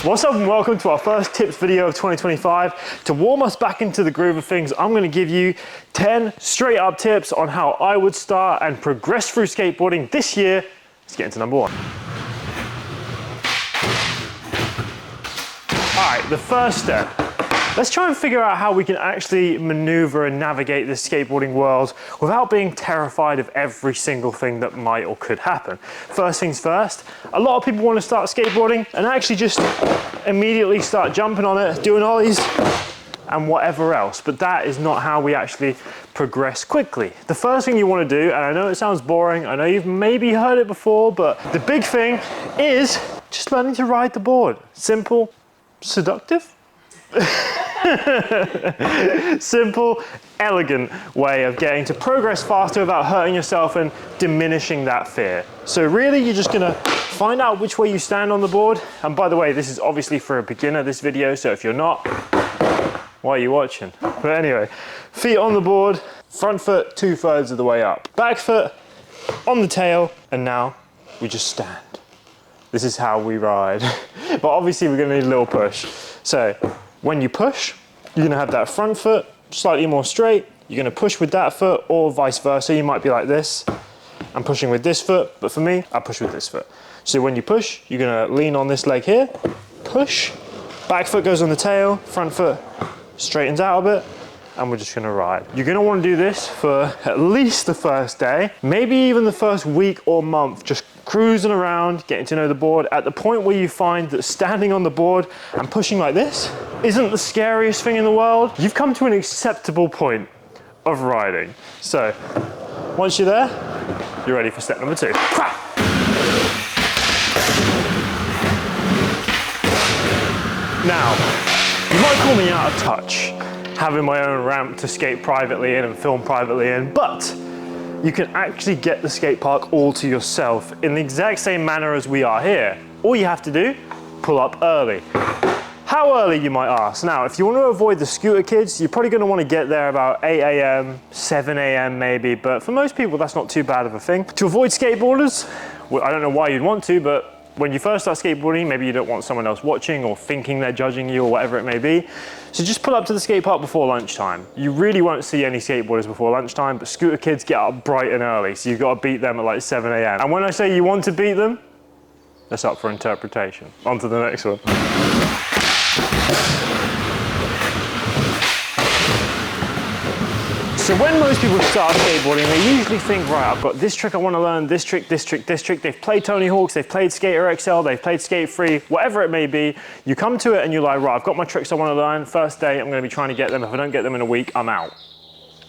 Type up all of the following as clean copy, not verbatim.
What's up and welcome to our first tips video of 2025. To warm us back into the groove of things, I'm going to give you 10 straight up tips on how I would start and progress through skateboarding this year. Let's get into number one. All right, the first step. Let's try and figure out how we can actually maneuver and navigate this skateboarding world without being terrified of every single thing that might or could happen. First things first, a lot of people want to start skateboarding and actually just immediately start jumping on it, doing ollies and whatever else, but that is not how we actually progress quickly. The first thing you want to do, and I know it sounds boring, I know you've maybe heard it before, but the big thing is just learning to ride the board. Simple, seductive? Simple, elegant way of getting to progress faster without hurting yourself and diminishing that fear. So really you're just gonna find out which way you stand on the board. And by the way, this is obviously for a beginner, this video, so if you're not, why are you watching? But anyway, feet on the board, front foot 2/3 of the way up. Back foot on the tail, and now we just stand. This is how we ride. But obviously we're gonna need a little push. So when you push, you're gonna have that front foot slightly more straight. You're gonna push with that foot or vice versa. You might be like this. I'm pushing with this foot, but for me, I push with this foot. So when you push, you're gonna lean on this leg here, push, back foot goes on the tail, front foot straightens out a bit, and we're just gonna ride. You're gonna wanna do this for at least the first day, maybe even the first week or month, just cruising around, getting to know the board. At the point where you find that standing on the board and pushing like this isn't the scariest thing in the world, you've come to an acceptable point of riding. So once you're there, you're ready for step number two. Now, you might call me out of touch, having my own ramp to skate privately in and film privately in, but you can actually get the skate park all to yourself in the exact same manner as we are here. All you have to do, pull up early. How early, you might ask? Now, if you want to avoid the scooter kids, you're probably going to want to get there about 8 a.m., 7 a.m. maybe, but for most people, that's not too bad of a thing. To avoid skateboarders, well, I don't know why you'd want to, but when you first start skateboarding, maybe you don't want someone else watching or thinking they're judging you or whatever it may be. So just pull up to the skate park before lunchtime. You really won't see any skateboarders before lunchtime, but scooter kids get up bright and early, so you've got to beat them at like 7 a.m. And when I say you want to beat them, that's up for interpretation. On to the next one. So when most people start skateboarding, they usually think, right, I've got this trick I want to learn, this trick, this trick, this trick. They've played Tony Hawk's, they've played Skater XL, they've played Skate 3, whatever it may be. You come to it and you're like, right, I've got my tricks I want to learn. First day, I'm going to be trying to get them. If I don't get them in a week, I'm out.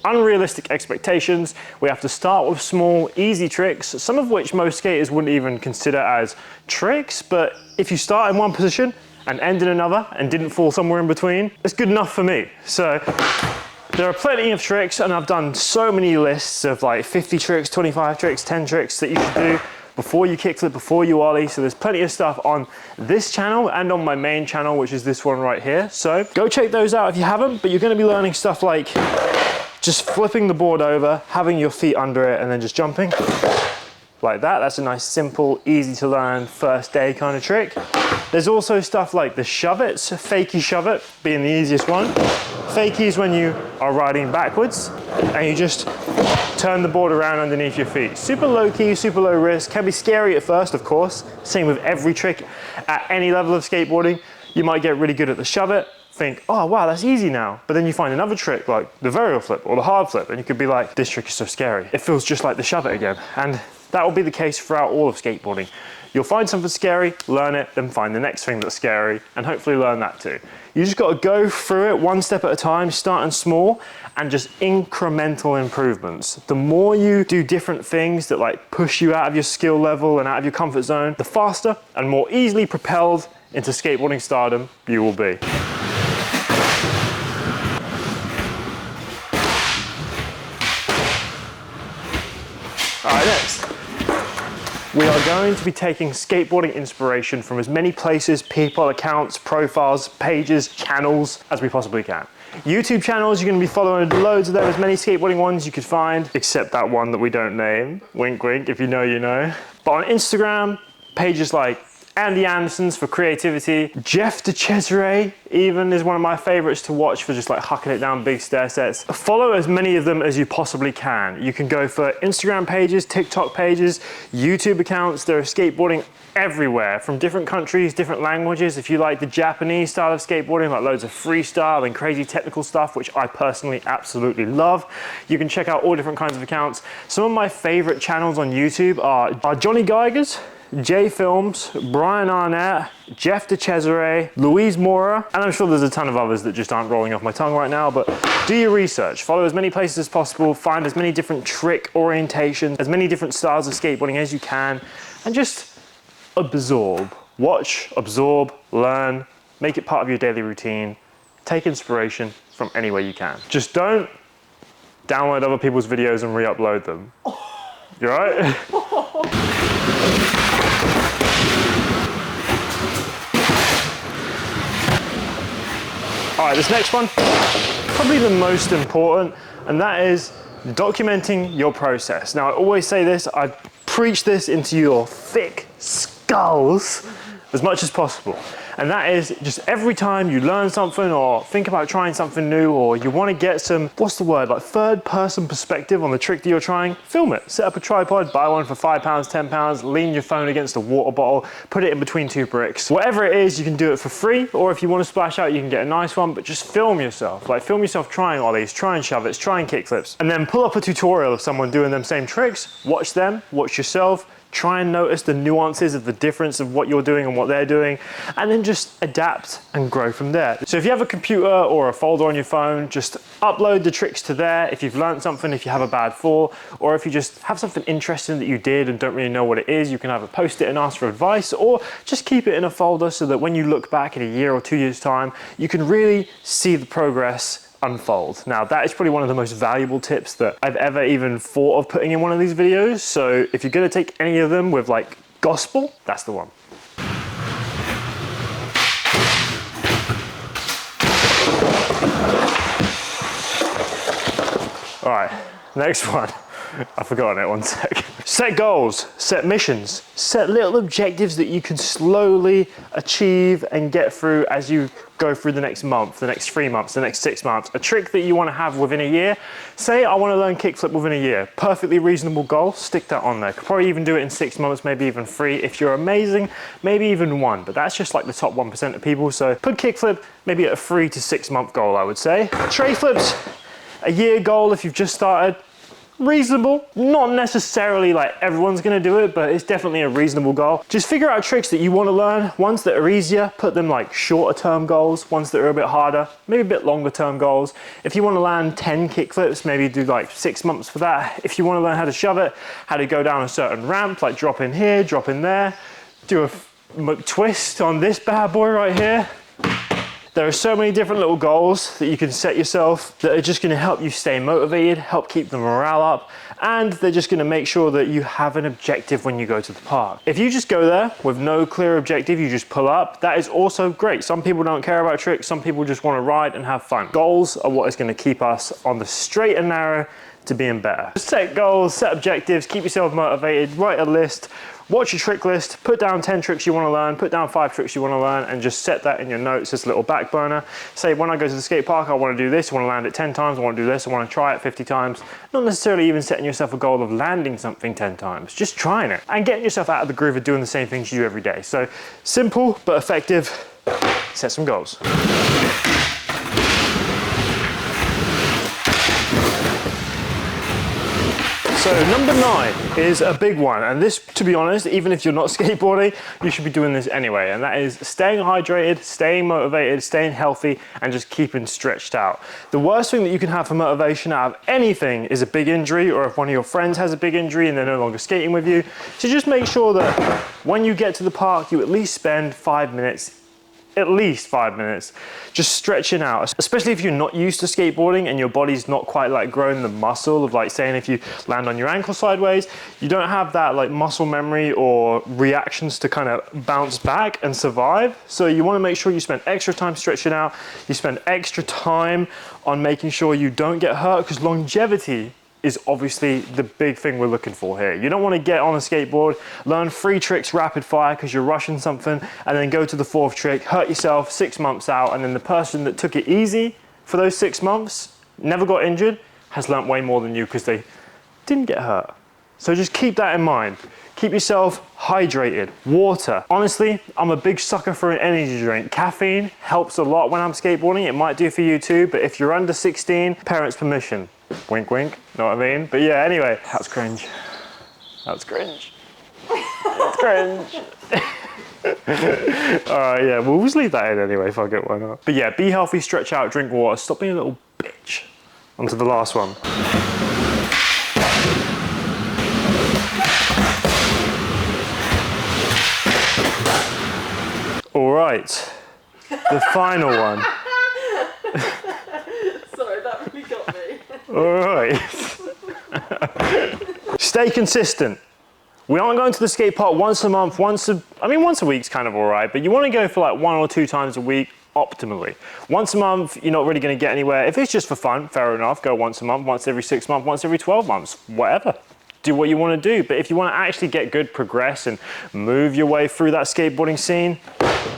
Unrealistic expectations. We have to start with small, easy tricks, some of which most skaters wouldn't even consider as tricks. But if you start in one position and end in another and didn't fall somewhere in between, it's good enough for me. So there are plenty of tricks, and I've done so many lists of like 50 tricks, 25 tricks, 10 tricks that you should do before you kickflip, before you ollie. So there's plenty of stuff on this channel and on my main channel, which is this one right here. So go check those out if you haven't, but you're gonna be learning stuff like just flipping the board over, having your feet under it, and then just jumping like that. That's a nice, simple, easy to learn first day kind of trick. There's also stuff like the shove it, so fakie shove it being the easiest one. Fakie is when you are riding backwards and you just turn the board around underneath your feet. Super low key, super low risk, can be scary at first, of course. Same with every trick at any level of skateboarding. You might get really good at the shove it, think, oh wow, that's easy now. But then you find another trick like the varial flip or the hard flip, and you could be like, this trick is so scary. It feels just like the shove it again. And that will be the case throughout all of skateboarding. You'll find something scary, learn it, then find the next thing that's scary, and hopefully learn that too. You just gotta go through it one step at a time, starting small, and just incremental improvements. The more you do different things that like push you out of your skill level and out of your comfort zone, the faster and more easily propelled into skateboarding stardom you will be. All right, next. We are going to be taking skateboarding inspiration from as many places, people, accounts, profiles, pages, channels as we possibly can. YouTube channels, you're going to be following loads of them, as many skateboarding ones you could find, except that one that we don't name. Wink, wink, if you know, you know. But on Instagram, pages like Andy Anderson's for creativity. Jeff DeCesare even is one of my favorites to watch for just like hucking it down big stair sets. Follow as many of them as you possibly can. You can go for Instagram pages, TikTok pages, YouTube accounts. There are skateboarding everywhere from different countries, different languages. If you like the Japanese style of skateboarding, like loads of freestyle and crazy technical stuff, which I personally absolutely love, you can check out all different kinds of accounts. Some of my favorite channels on YouTube are Johnny Geiger's, J Films, Brian Arnett, Jeff DeCesare, Louise Mora, and I'm sure there's a ton of others that just aren't rolling off my tongue right now, but do your research. Follow as many places as possible, find as many different trick orientations, as many different styles of skateboarding as you can, and just absorb. Watch, absorb, learn, make it part of your daily routine, take inspiration from anywhere you can. Just don't download other people's videos and re-upload them. You alright? All right, this next one, probably the most important, and that is documenting your process. Now, I always say this, I preach this into your thick skulls as much as possible. And that is just every time you learn something or think about trying something new, or you want to get some, what's the word, like third person perspective on the trick that you're trying, film it. Set up a tripod, buy one for £5, £10, lean your phone against a water bottle, put it in between two bricks. Whatever it is, you can do it for free, or if you want to splash out, you can get a nice one, but just film yourself. Like film yourself trying all these, trying shove-its, trying kickflips, and then pull up a tutorial of someone doing them same tricks, watch them, watch yourself, try and notice the nuances of the difference of what you're doing and what they're doing, and then just adapt and grow from there. So if you have a computer or a folder on your phone, just upload the tricks to there. If you've learned something, if you have a bad fall, or if you just have something interesting that you did and don't really know what it is, you can either post it and ask for advice, or just keep it in a folder so that when you look back in a year or 2 years' time, you can really see the progress unfold. Now, that is probably one of the most valuable tips that I've ever even thought of putting in one of these videos. So if you're gonna take any of them with like gospel, that's the one. All right, next one. I've forgotten it, 1 sec. Set goals, set missions, set little objectives that you can slowly achieve and get through as you go through the next month, the next 3 months, the next 6 months. A trick that you want to have within a year. Say I want to learn kickflip within a year. Perfectly reasonable goal, stick that on there. Could probably even do it in 6 months, maybe even 3. If you're amazing, maybe even 1, but that's just like the top 1% of people. So put kickflip maybe at a 3 to 6 month goal, I would say. Tray flips, a year goal if you've just started. Reasonable, not necessarily like everyone's gonna do it, but it's definitely a reasonable goal. Just figure out tricks that you want to learn, ones that are easier, put them like shorter term goals, ones that are a bit harder, maybe a bit longer term goals. If you want to learn 10 kickflips, maybe do like 6 months for that. If you want to learn how to shove it, how to go down a certain ramp, like drop in here, drop in there, do a twist on this bad boy right here. There are so many different little goals that you can set yourself that are just gonna help you stay motivated, help keep the morale up, and they're just gonna make sure that you have an objective when you go to the park. If you just go there with no clear objective, you just pull up, that is also great. Some people don't care about tricks, some people just wanna ride and have fun. Goals are what is gonna keep us on the straight and narrow to being better. Set goals, set objectives, keep yourself motivated, write a list, watch your trick list, put down 10 tricks you want to learn, put down 5 tricks you want to learn, and just set that in your notes as a little back burner. Say, when I go to the skate park, I want to do this, I want to land it 10 times, I want to do this, I want to try it 50 times. Not necessarily even setting yourself a goal of landing something 10 times, just trying it and getting yourself out of the groove of doing the same things you do every day. So simple but effective, set some goals. So number 9 is a big one, and this, to be honest, even if you're not skateboarding, you should be doing this anyway, and that is staying hydrated, staying motivated, staying healthy, and just keeping stretched out. The worst thing that you can have for motivation out of anything is a big injury, or if one of your friends has a big injury and they're no longer skating with you. So just make sure that when you get to the park, you at least spend 5 minutes, at least 5 minutes, just stretching out, especially if you're not used to skateboarding and your body's not quite like grown the muscle of like saying if you land on your ankle sideways, you don't have that like muscle memory or reactions to kind of bounce back and survive. So you want to make sure you spend extra time stretching out, you spend extra time on making sure you don't get hurt, because longevity is obviously the big thing we're looking for here. You don't want to get on a skateboard, learn 3 tricks rapid fire because you're rushing something, and then go to the 4th trick, hurt yourself 6 months out, and then the person that took it easy for those 6 months, never got injured, has learnt way more than you because they didn't get hurt. So just keep that in mind. Keep yourself hydrated. Water. Honestly, I'm a big sucker for an energy drink. Caffeine helps a lot when I'm skateboarding. It might do for you too, but if you're under 16, parents' permission. Wink, wink, know what I mean? But yeah, anyway, that's cringe. That's cringe. That's cringe. All right, yeah, we'll just leave that in anyway, fuck it, why not? But yeah, be healthy, stretch out, drink water, stop being a little bitch. On to the last one. All right, the final one. Sorry, that really got me. All right. Stay consistent. We aren't going to the skate park once a month, once a week's kind of all right, but you want to go for like 1 or 2 times a week, optimally. Once a month, you're not really going to get anywhere. If it's just for fun, fair enough, go once a month, once every 6 months, once every 12 months, whatever. Do what you want to do. But if you want to actually get good, progress, and move your way through that skateboarding scene,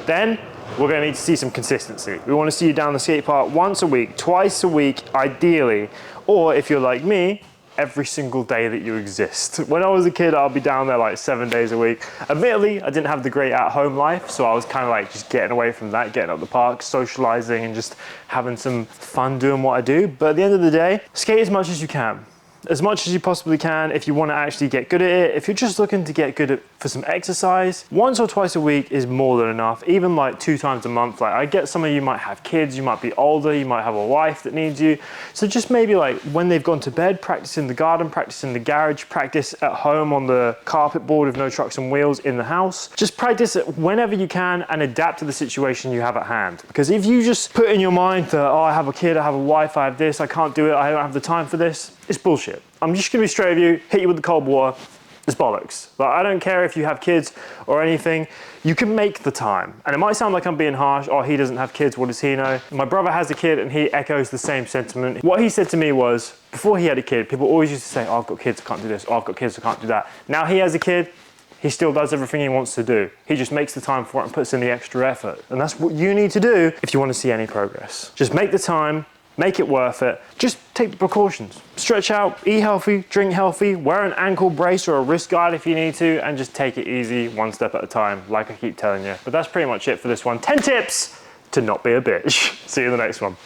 then we're going to need to see some consistency. We want to see you down the skate park once a week, twice a week, ideally, or if you're like me, every single day that you exist. When I was a kid, I'll be down there like 7 days a week. Admittedly, I didn't have the great at-home life, so I was kind of like just getting away from that, getting up the park, socializing, and just having some fun doing what I do. But at the end of the day, skate as much as you can. As much as you possibly can if you want to actually get good at it. If you're just looking to get good at for some exercise, once or twice a week is more than enough. Even like 2 times a month. Like I get some of you might have kids, you might be older, you might have a wife that needs you. So just maybe like when they've gone to bed, practice in the garden, practice in the garage, practice at home on the carpet board with no trucks and wheels in the house. Just practice it whenever you can and adapt to the situation you have at hand. Because if you just put in your mind that, oh, I have a kid, I have a wife, I have this, I can't do it, I don't have the time for this, it's bullshit. I'm just gonna be straight with you, hit you with the cold water, it's bollocks. Like, I don't care if you have kids or anything, you can make the time. And it might sound like I'm being harsh, oh, he doesn't have kids, what does he know? My brother has a kid and he echoes the same sentiment. What he said to me was, before he had a kid, people always used to say, oh, I've got kids, I can't do this, oh, I've got kids, I can't do that. Now he has a kid, he still does everything he wants to do. He just makes the time for it and puts in the extra effort. And that's what you need to do if you want to see any progress. Just make the time, make it worth it. Just take the precautions. Stretch out, eat healthy, drink healthy, wear an ankle brace or a wrist guard if you need to, and just take it easy, 1 step at a time, like I keep telling you. But that's pretty much it for this one. 10 tips to not be a bitch. See you in the next one.